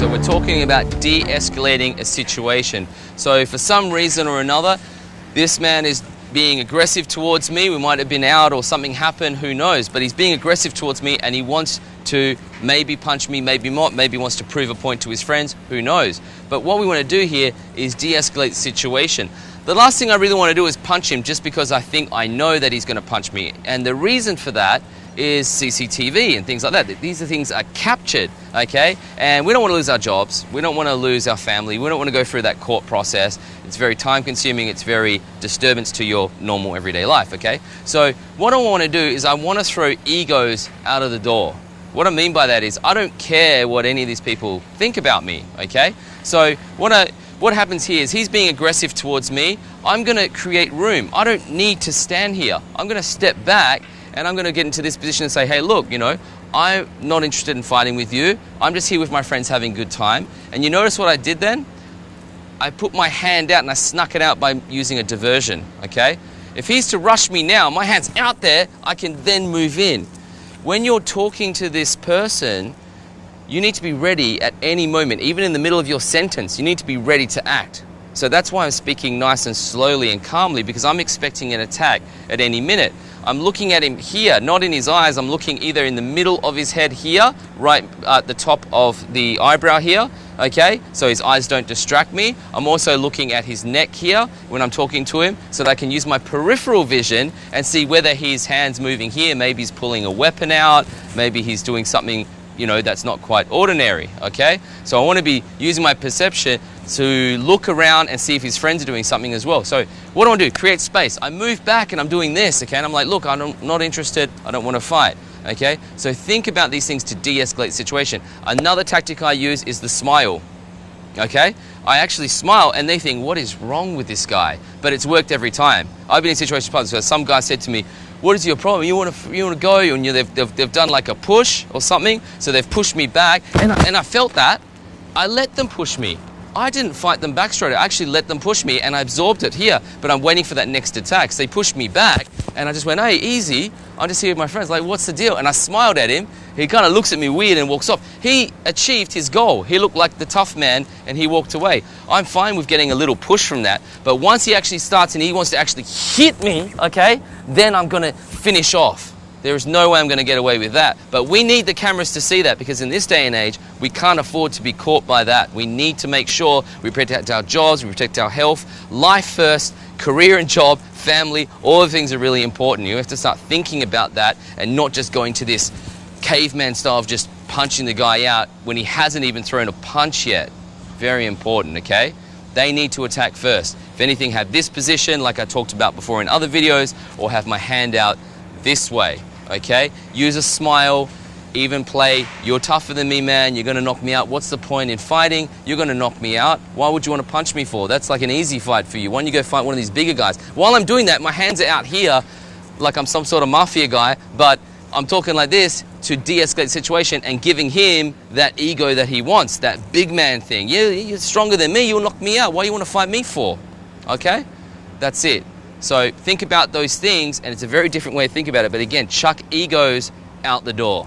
So we're talking about de-escalating a situation. So for some reason or another, this man is being aggressive towards me. We might have been out or something happened, who knows, but he's being aggressive towards me and he wants to maybe punch me, maybe not, maybe wants to prove a point to his friends, who knows. But what we want to do here is de-escalate the situation. The last thing I really want to do is punch him just because I think I know that he's going to punch me. And the reason for that is CCTV and things like that. These are things that are captured, okay? And we don't want to lose our jobs. We don't want to lose our family. We don't want to go through that court process. It's very time consuming. It's very disturbance to your normal everyday life, okay? So what I want to do is I want to throw egos out of the door. What I mean by that is I don't care what any of these people think about me, okay? So what happens here is he's being aggressive towards me. I'm going to create room. I don't need to stand here. I'm going to step back and I'm going to get into this position and say, hey, look, you know, I'm not interested in fighting with you. I'm just here with my friends having a good time. And you notice what I did then? I put my hand out and I snuck it out by using a diversion, okay? If he's to rush me now, my hand's out there, I can then move in. When you're talking to this person, you need to be ready at any moment, even in the middle of your sentence, you need to be ready to act. So that's why I'm speaking nice and slowly and calmly, because I'm expecting an attack at any minute. I'm looking at him here, not in his eyes. I'm looking either in the middle of his head here, right at the top of the eyebrow here, okay? So his eyes don't distract me. I'm also looking at his neck here when I'm talking to him so that I can use my peripheral vision and see whether his hand's moving here. Maybe he's pulling a weapon out. Maybe he's doing something, you know, that's not quite ordinary, okay? So I want to be using my perception to look around and see if his friends are doing something as well. So what do I do? Create space. I move back and I'm doing this, okay? And I'm like, look, I'm not interested. I don't want to fight, okay? So think about these things to de-escalate the situation. Another tactic I use is the smile, okay? I actually smile and they think, what is wrong with this guy? But it's worked every time. I've been in situations where some guy said to me, what is your problem? You want to go? And they've done like a push or something, so they've pushed me back, and I felt that. I let them push me. I didn't fight them back straight. I actually let them push me, and I absorbed it here. But I'm waiting for that next attack. So they pushed me back, and I just went, hey, easy. I'm just here with my friends. Like, what's the deal? And I smiled at him. He kind of looks at me weird and walks off. He achieved his goal. He looked like the tough man, and he walked away. I'm fine with getting a little push from that. But once he actually starts and he wants to actually hit me, okay, then I'm going to finish off. There is no way I'm going to get away with that. But we need the cameras to see that, because in this day and age, we can't afford to be caught by that. We need to make sure we protect our jobs, we protect our health. Life first, career and job, family, all the things are really important. You have to start thinking about that and not just going to this caveman style of just punching the guy out when he hasn't even thrown a punch yet. Very important, okay? They need to attack first. If anything, have this position like I talked about before in other videos, or have my hand out this way. Okay, use a smile, even play, you're tougher than me, man, you're going to knock me out. What's the point in fighting? You're going to knock me out. Why would you want to punch me for? That's like an easy fight for you. Why don't you go fight one of these bigger guys? While I'm doing that, my hands are out here like I'm some sort of mafia guy, but I'm talking like this to de-escalate the situation and giving him that ego that he wants, that big man thing. Yeah, you're stronger than me, you'll knock me out. Why do you want to fight me for? Okay, that's it. So think about those things, and it's a very different way to think about it. But again, chuck egos out the door.